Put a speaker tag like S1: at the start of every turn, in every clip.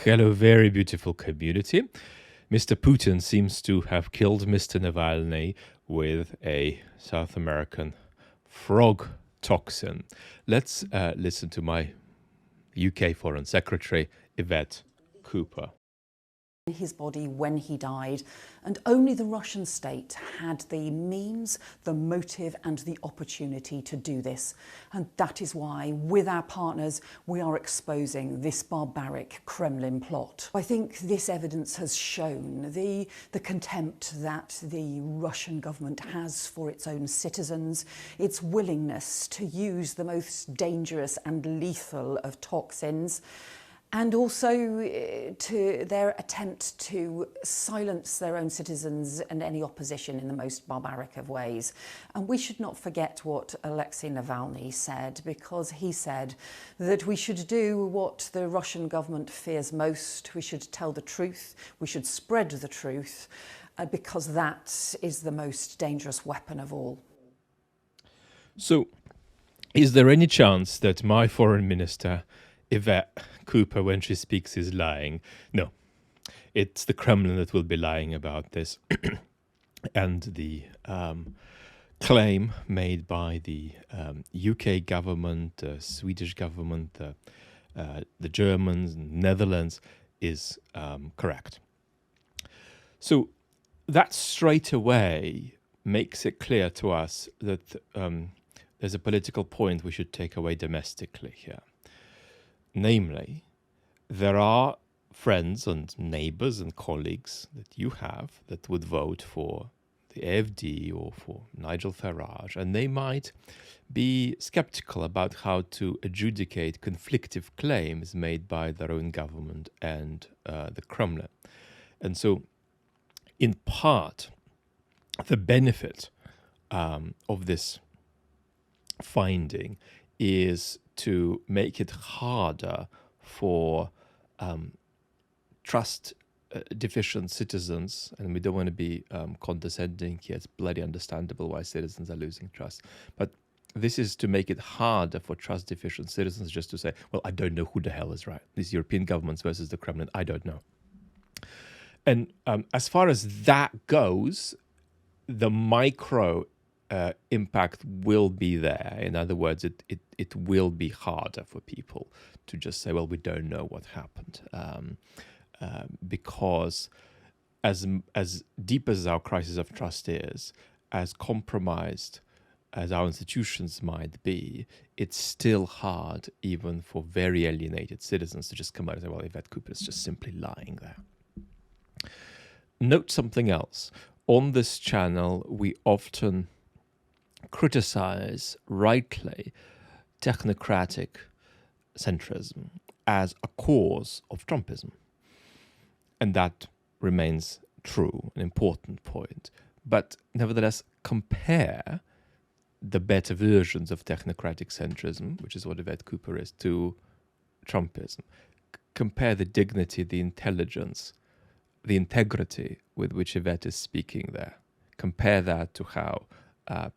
S1: Hello, very beautiful community. Mr. Putin seems to have killed Mr. Navalny with a South American frog toxin. Let's listen to my UK Foreign Secretary, Yvette Cooper.
S2: His body when he died, and only the Russian state had the means, the motive and the opportunity to do this. And that is why, with our partners, we are exposing this barbaric Kremlin plot. I think this evidence has shown the contempt that the Russian government has for its own citizens, its willingness to use the most dangerous and lethal of toxins, and also to their attempt to silence their own citizens and any opposition in the most barbaric of ways. And we should not forget what Alexei Navalny said, because he said that we should do what the Russian government fears most. We should tell the truth, we should spread the truth, because that is the most dangerous weapon of all.
S1: So, is there any chance that my foreign minister, Yvette Cooper, when she speaks, is lying? No, it's the Kremlin that will be lying about this. And the claim made by the UK government, the Swedish government, the Germans, Netherlands is correct. So that straight away makes it clear to us that there's a political point we should take away domestically here. Namely, there are friends and neighbors and colleagues that you have that would vote for the AfD or for Nigel Farage, and they might be skeptical about how to adjudicate conflictive claims made by their own government and the Kremlin. And so, in part, the benefit of this finding is to make it harder for trust-deficient citizens, and we don't want to be condescending here. It's bloody understandable why citizens are losing trust. But this is to make it harder for trust-deficient citizens just to say, well, I don't know who the hell is right. These European governments versus the Kremlin, I don't know. And as far as that goes, the micro impact will be there. In other words, it will be harder for people to just say, well, we don't know what happened. Because as deep as our crisis of trust is, as compromised as our institutions might be, it's still hard even for very alienated citizens to just come out and say, well, Yvette Cooper is just simply lying there. Note something else. On this channel, we often criticize, rightly, technocratic centrism as a cause of Trumpism. And that remains true, an important point. But nevertheless, compare the better versions of technocratic centrism, which is what Yvette Cooper is, to Trumpism. Compare the dignity, the intelligence, the integrity with which Yvette is speaking there. Compare that to how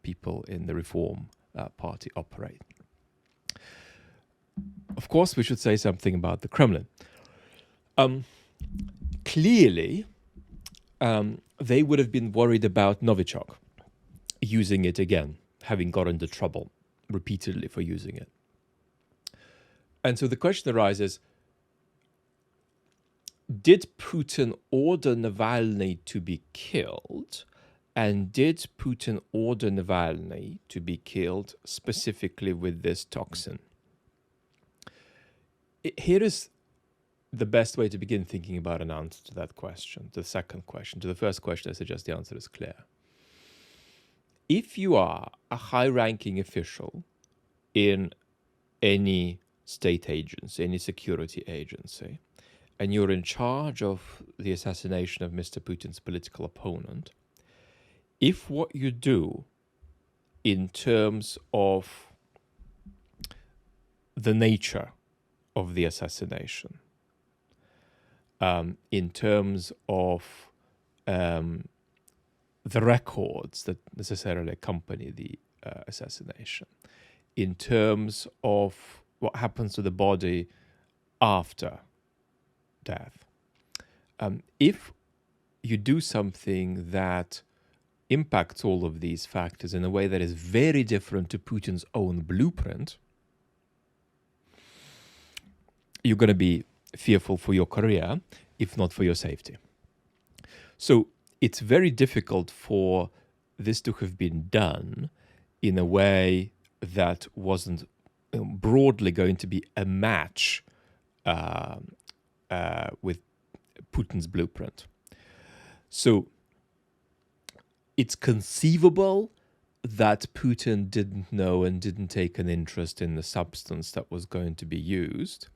S1: people in the Reform Party operate. Of course, we should say something about the Kremlin. Clearly, they would have been worried about Novichok using it again, having got into trouble repeatedly for using it. And so the question arises, did Putin order Navalny to be killed? And did Putin order Navalny to be killed specifically with this toxin? Here is the best way to begin thinking about an answer to that question, to the second question. To the first question, I suggest the answer is clear. If you are a high-ranking official in any state agency, any security agency, and you're in charge of the assassination of Mr. Putin's political opponent, if what you do in terms of the nature of the assassination, in terms of the records that necessarily accompany the assassination, in terms of what happens to the body after death. If you do something that impacts all of these factors in a way that is very different to Putin's own blueprint, you're going to be fearful for your career, if not for your safety. So it's very difficult for this to have been done in a way that wasn't broadly going to be a match with Putin's blueprint. So it's conceivable that Putin didn't know and didn't take an interest in the substance that was going to be used,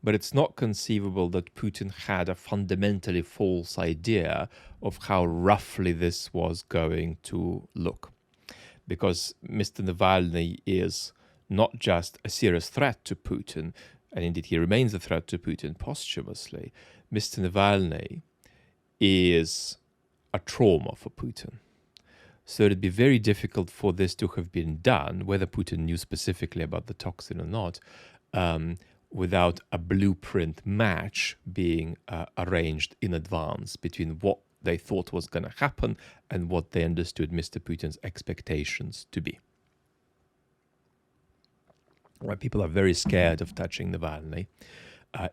S1: but it's not conceivable that Putin had a fundamentally false idea of how roughly this was going to look. Because Mr. Navalny is not just a serious threat to Putin, and indeed he remains a threat to Putin posthumously. Mr. Navalny is a trauma for Putin. So it'd be very difficult for this to have been done, whether Putin knew specifically about the toxin or not, without a blueprint match being arranged in advance between what they thought was going to happen and what they understood Mr. Putin's expectations to be. Right, people are very scared of touching Navalny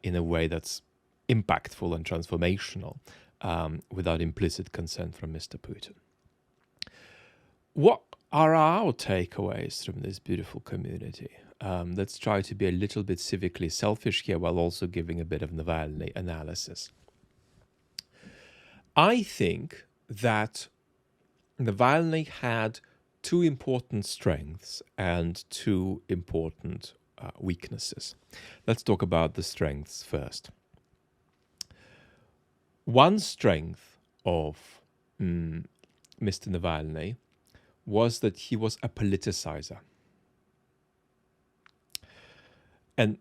S1: in a way that's impactful and transformational without implicit consent from Mr. Putin. What are our takeaways from this beautiful community? Let's try to be a little bit civically selfish here while also giving a bit of Navalny analysis. I think that Navalny had two important strengths and two important weaknesses. Let's talk about the strengths first. One strength of Mr. Navalny was that he was a politicizer. And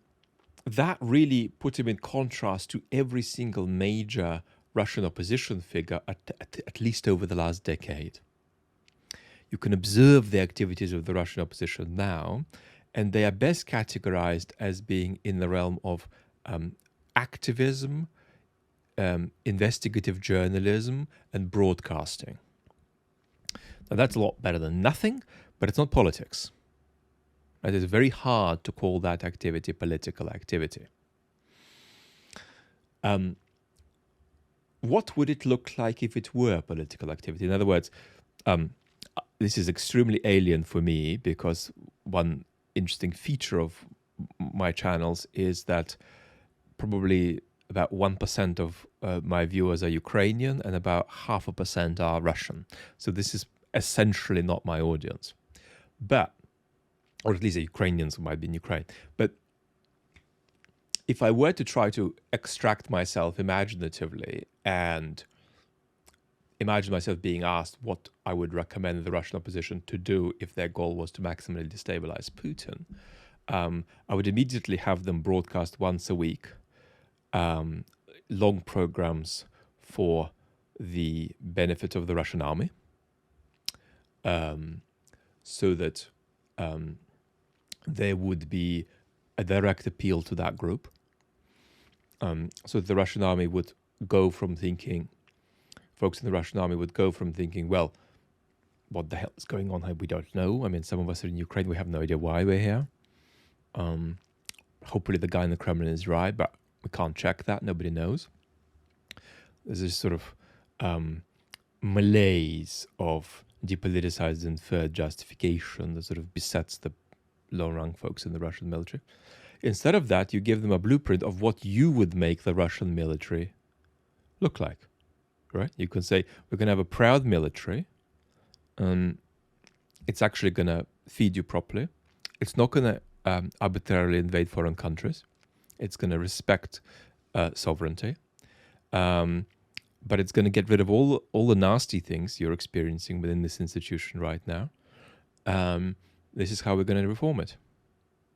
S1: that really put him in contrast to every single major Russian opposition figure, at least over the last decade. You can observe the activities of the Russian opposition now, and they are best categorized as being in the realm of activism, investigative journalism, and broadcasting. Now, that's a lot better than nothing, but it's not politics. It is very hard to call that activity political activity. What would it look like if it were political activity? In other words, this is extremely alien for me because one interesting feature of my channels is that probably about 1% of my viewers are Ukrainian and about 0.5% are Russian. So this is essentially not my audience. But, or at least the Ukrainians who might be in Ukraine. But if I were to try to extract myself imaginatively and imagine myself being asked what I would recommend the Russian opposition to do if their goal was to maximally destabilize Putin, I would immediately have them broadcast once a week long programs for the benefit of the Russian army, so that there would be a direct appeal to that group. So the Russian army would go from thinking, folks in the Russian army would go from thinking, well, what the hell is going on here? We don't know. I mean, some of us are in Ukraine. We have no idea why we're here. Hopefully the guy in the Kremlin is right, but we can't check that. Nobody knows. There's this sort of malaise of depoliticized and inferred justification that sort of besets the low-rank folks in the Russian military. Instead of that, you give them a blueprint of what you would make the Russian military look like, right? You can say, we're going to have a proud military. It's actually going to feed you properly. It's not going to arbitrarily invade foreign countries. It's going to respect sovereignty. But it's going to get rid of all the nasty things you're experiencing within this institution right now. This is how we're going to reform it,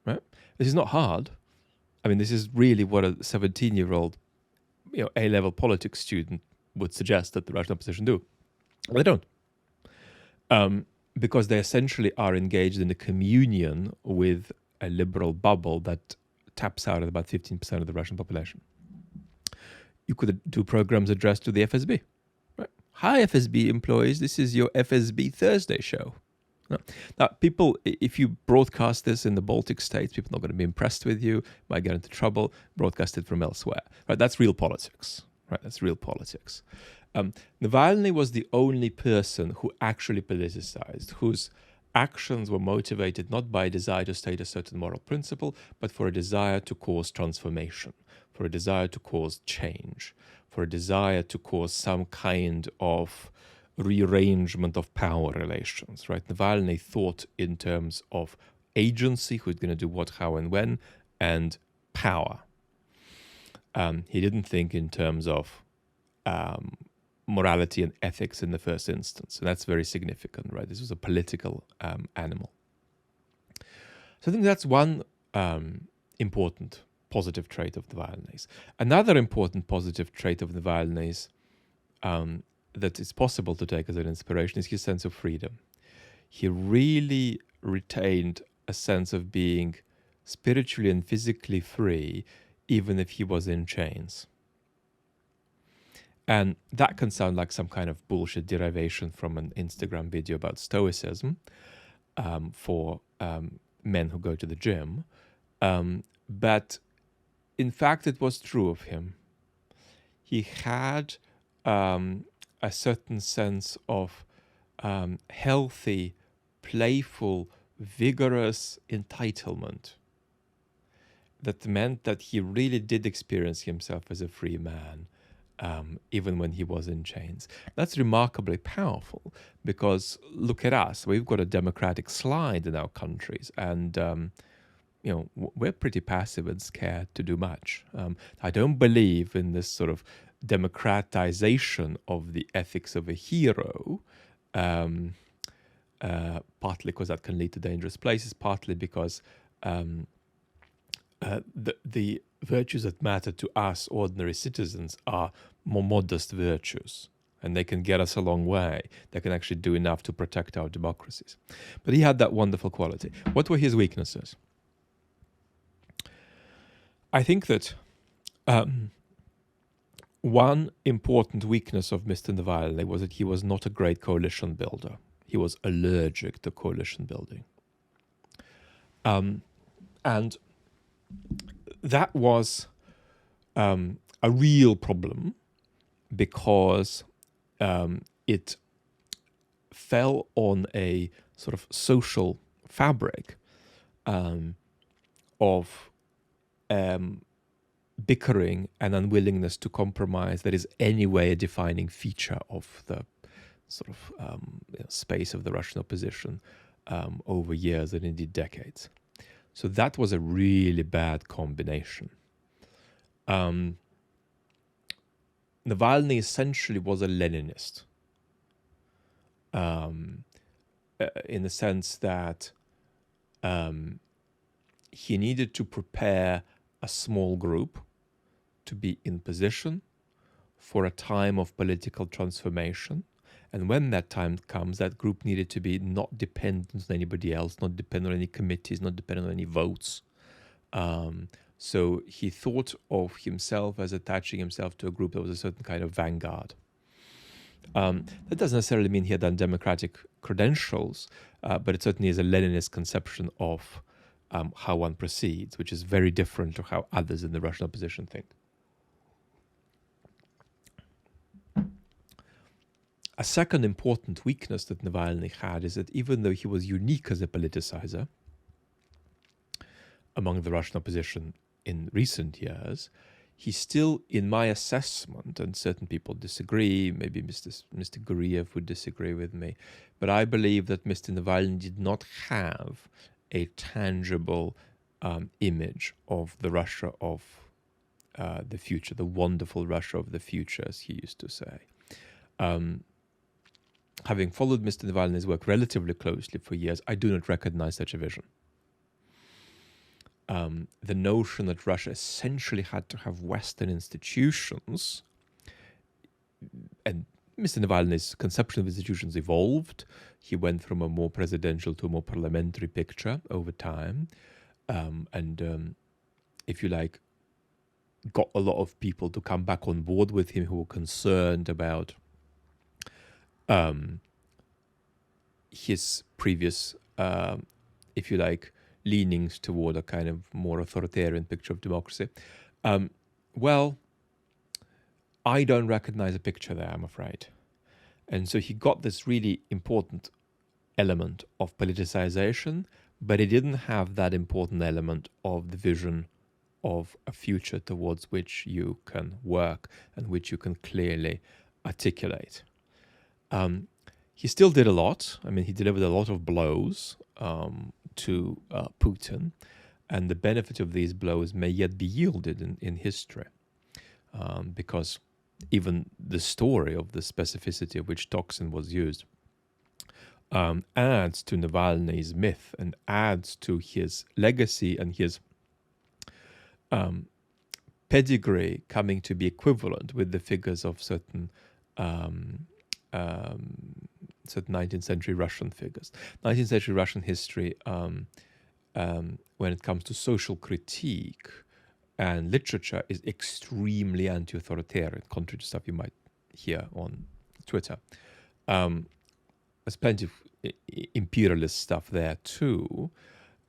S1: right? This is not hard. I mean, this is really what a 17-year-old, A-level politics student would suggest that the Russian opposition do. Well, they don't. Because they essentially are engaged in a communion with a liberal bubble that taps out at about 15% of the Russian population. you could do programs addressed to the FSB. Right? Hi, FSB employees, this is your FSB Thursday show. No. Now, people, if you broadcast this in the Baltic states, people are not going to be impressed with you, might get into trouble, broadcast it from elsewhere. Right? That's real politics. Right? That's real politics. Navalny was the only person who actually politicized, whose actions were motivated not by a desire to state a certain moral principle, but for a desire to cause transformation, for a desire to cause change, for a desire to cause some kind of rearrangement of power relations, right? Navalny thought in terms of agency, who's going to do what, how, and when, and power. He didn't think in terms of morality and ethics in the first instance. And that's very significant, right? This was a political animal. So I think that's one important positive trait of Navalny's. Another important positive trait of Navalny's that is possible to take as an inspiration is his sense of freedom. He really retained a sense of being spiritually and physically free, even if he was in chains. And that can sound like some kind of bullshit derivation from an Instagram video about Stoicism for men who go to the gym. But in fact, it was true of him. He had a certain sense of healthy, playful, vigorous entitlement that meant that he really did experience himself as a free man, even when he was in chains. That's remarkably powerful because look at us. We've got a democratic slide in our countries, and we're pretty passive and scared to do much. I don't believe in this sort of democratization of the ethics of a hero, partly because that can lead to dangerous places, partly because the virtues that matter to us ordinary citizens are more modest virtues, and they can get us a long way. They can actually do enough to protect our democracies. But he had that wonderful quality. What were his weaknesses? I think that one important weakness of Mr. Navalny was that he was not a great coalition builder. He was allergic to coalition building. And that was a real problem because it fell on a sort of social fabric of bickering and unwillingness to compromise that is anyway a defining feature of the sort of space of the Russian opposition over years and indeed decades. So that was a really bad combination. Navalny essentially was a Leninist in the sense that he needed to prepare a small group to be in position for a time of political transformation. And when that time comes, that group needed to be not dependent on anybody else, not dependent on any committees, not dependent on any votes. So he thought of himself as attaching himself to a group that was a certain kind of vanguard. That doesn't necessarily mean he had undemocratic credentials, but it certainly is a Leninist conception of how one proceeds, which is very different to how others in the Russian opposition think. A second important weakness that Navalny had is that even though he was unique as a politicizer among the Russian opposition in recent years, he still, in my assessment, and certain people disagree, maybe Mr. Guriev would disagree with me, but I believe that Mr. Navalny did not have a tangible image of the Russia of the future, the wonderful Russia of the future, as he used to say. Having followed Mr. Navalny's work relatively closely for years, I do not recognize such a vision. The notion that Russia essentially had to have Western institutions, and Mr. Navalny's conception of institutions evolved. He went from a more presidential to a more parliamentary picture over time. And if you like, got a lot of people to come back on board with him who were concerned about his previous, if you like, leanings toward a kind of more authoritarian picture of democracy. Well, I don't recognize a picture there, I'm afraid. And so he got this really important element of politicization, but he didn't have that important element of the vision of a future towards which you can work and which you can clearly articulate. He still did a lot. I mean, he delivered a lot of blows to Putin, and the benefit of these blows may yet be yielded in history, because even the story of the specificity of which toxin was used adds to Navalny's myth and adds to his legacy and his pedigree coming to be equivalent with the figures of certain 19th century Russian figures. 19th century Russian history, when it comes to social critique and literature, is extremely anti-authoritarian, contrary to stuff you might hear on Twitter. There's plenty of imperialist stuff there too,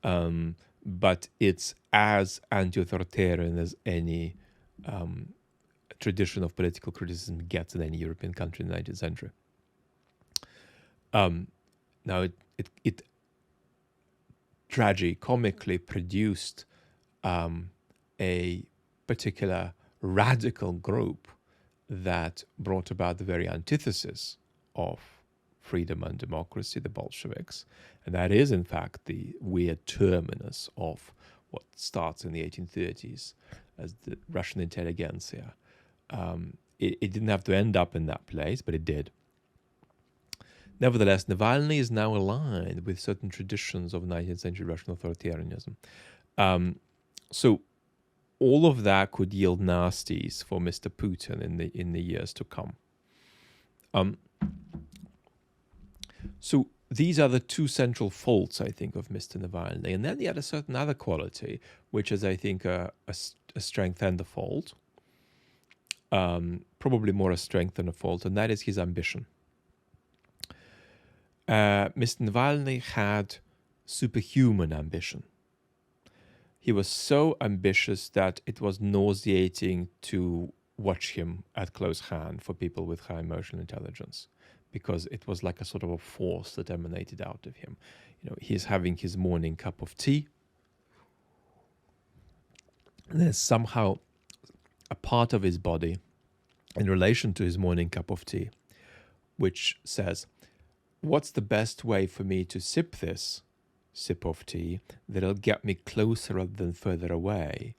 S1: but it's as anti-authoritarian as any tradition of political criticism gets in any European country in the 19th century. Now, it tragicomically produced a particular radical group that brought about the very antithesis of freedom and democracy, the Bolsheviks. And that is, in fact, the weird terminus of what starts in the 1830s as the Russian intelligentsia. It didn't have to end up in that place, but it did. Nevertheless, Navalny is now aligned with certain traditions of 19th century Russian authoritarianism. So all of that could yield nasties for Mr. Putin in the years to come. So these are the two central faults, I think, of Mr. Navalny. And then he had a certain other quality, which is, I think, a strength and a fault. Probably more a strength than a fault, and that is his ambition. Mr. Navalny had superhuman ambition. He was so ambitious that it was nauseating to watch him at close hand for people with high emotional intelligence, because it was like a sort of a force that emanated out of him. You know, he's having his morning cup of tea, and there's somehow a part of his body in relation to his morning cup of tea which says, what's the best way for me to sip this sip of tea that'll get me closer rather than further away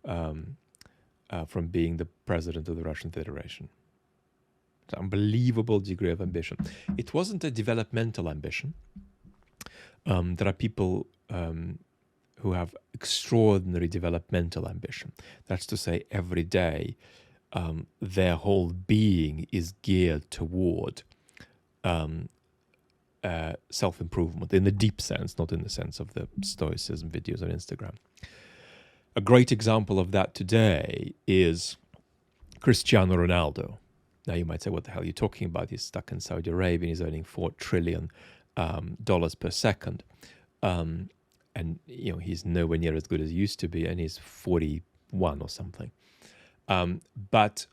S1: from being the president of the Russian Federation? It's an unbelievable degree of ambition. It wasn't a developmental ambition. There are people who have extraordinary developmental ambition. That's to say, every day their whole being is geared toward self-improvement in the deep sense, not in the sense of the Stoicism videos on Instagram. A great example of that today is Cristiano Ronaldo. Now you might say, what the hell are you talking about? He's stuck in Saudi Arabia and he's earning $4 trillion per second. And you know, he's nowhere near as good as he used to be, and he's 41 or something. But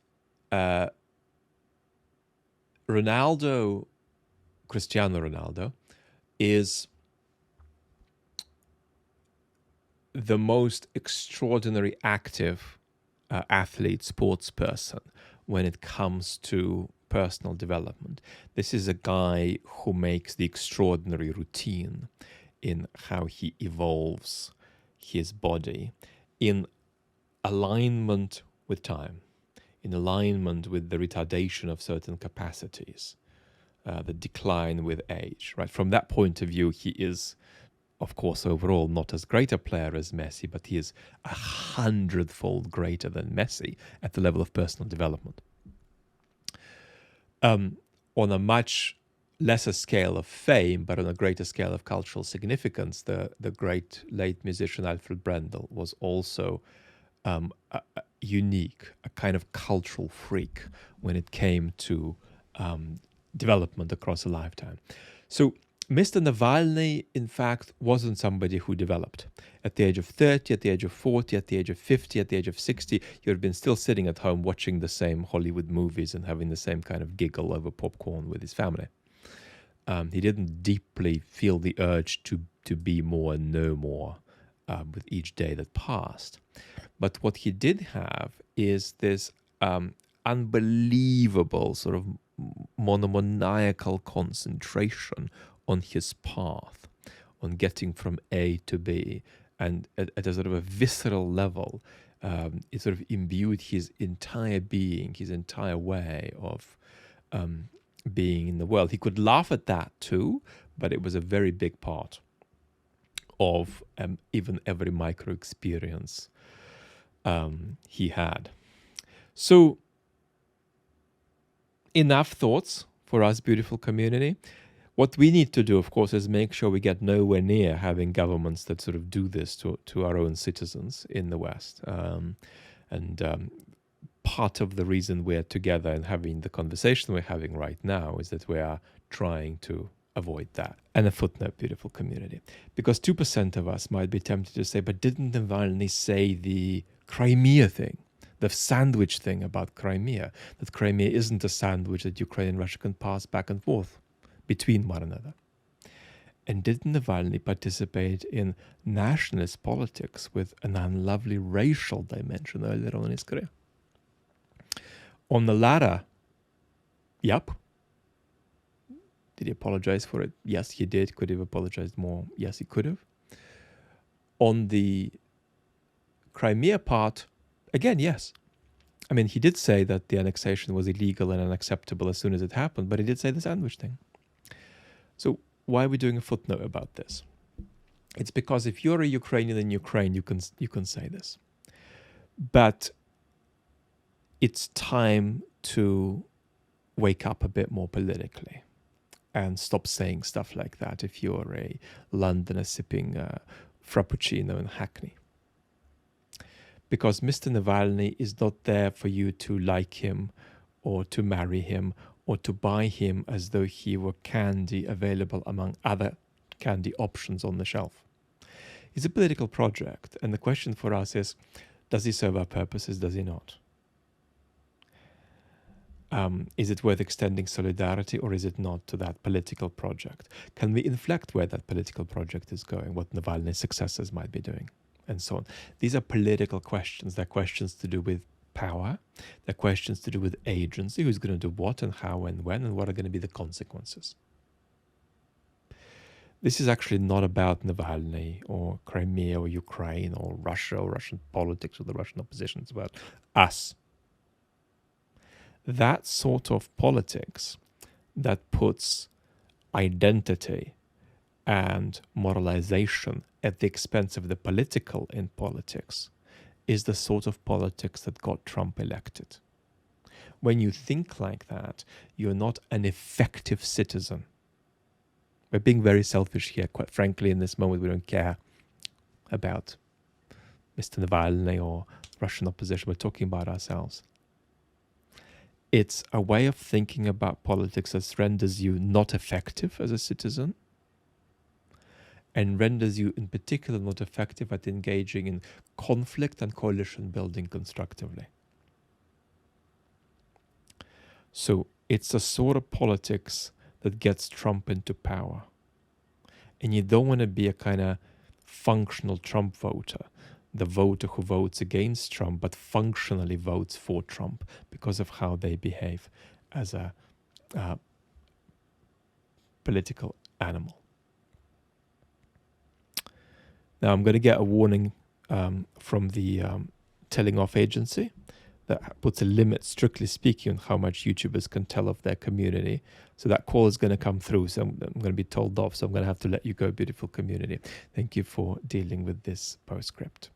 S1: Cristiano Ronaldo, is the most extraordinary active athlete, sports person when it comes to personal development. This is a guy who makes the extraordinary routine in how he evolves his body in alignment with time, in alignment with the retardation of certain capacities, the decline with age, right? From that point of view, he is, of course, overall not as great a player as Messi, but he is 100-fold greater than Messi at the level of personal development. On a much lesser scale of fame, but on a greater scale of cultural significance, the great late musician Alfred Brendel was also unique, a kind of cultural freak when it came to development across a lifetime. So Mr. Navalny, in fact, wasn't somebody who developed. At the age of 30, at the age of 40, at the age of 50, at the age of 60, you had been still sitting at home watching the same Hollywood movies and having the same kind of giggle over popcorn with his family. He didn't deeply feel the urge to be more and know more with each day that passed. But what he did have is this unbelievable sort of monomaniacal concentration on his path, on getting from A to B, and at a sort of a visceral level, it sort of imbued his entire being, his entire way of being in the world. He could laugh at that too, but it was a very big part of even every micro experience he had. So, enough thoughts for us, beautiful community. What we need to do, of course, is make sure we get nowhere near having governments that sort of do this to our own citizens in the West. Part of the reason we're together and having the conversation we're having right now is that we are trying to avoid that. And a footnote, beautiful community. Because 2% of us might be tempted to say, but didn't Navalny say the Crimea thing? The sandwich thing about Crimea, that Crimea isn't a sandwich that Ukraine and Russia can pass back and forth between one another. And didn't Navalny participate in nationalist politics with an unlovely racial dimension earlier on in his career? On the latter, yep. Did he apologize for it? Yes, he did. Could he have apologized more? Yes, he could have. On the Crimea part, again, yes. I mean, he did say that the annexation was illegal and unacceptable as soon as it happened, but he did say the sandwich thing. So why are we doing a footnote about this? It's because if you're a Ukrainian in Ukraine, you can say this. But it's time to wake up a bit more politically and stop saying stuff like that if you're a Londoner sipping Frappuccino in Hackney. Because Mr. Navalny is not there for you to like him or to marry him or to buy him as though he were candy available among other candy options on the shelf. He's a political project, and the question for us is, does he serve our purposes, does he not? Is it worth extending solidarity or is it not to that political project? Can we inflect where that political project is going, what Navalny's successors might be doing, and so on? These are political questions. They're questions to do with power. They're questions to do with agency, who's going to do what and how and when, and what are going to be the consequences. This is actually not about Navalny or Crimea or Ukraine or Russia or Russian politics or the Russian opposition. It's about us. That sort of politics that puts identity and moralization at the expense of the political in politics is the sort of politics that got Trump elected. When you think like that, you're not an effective citizen. We're being very selfish here, quite frankly. In this moment, we don't care about Mr. Navalny or Russian opposition. We're talking about ourselves. It's a way of thinking about politics that renders you not effective as a citizen and renders you in particular not effective at engaging in conflict and coalition building constructively. So it's a sort of politics that gets Trump into power. And you don't want to be a kind of functional Trump voter, the voter who votes against Trump but functionally votes for Trump because of how they behave as a political animal. Now I'm going to get a warning from the telling off agency that puts a limit, strictly speaking, on how much YouTubers can tell of their community. So that call is going to come through. So I'm going to be told off. So I'm going to have to let you go, beautiful community. Thank you for dealing with this postscript.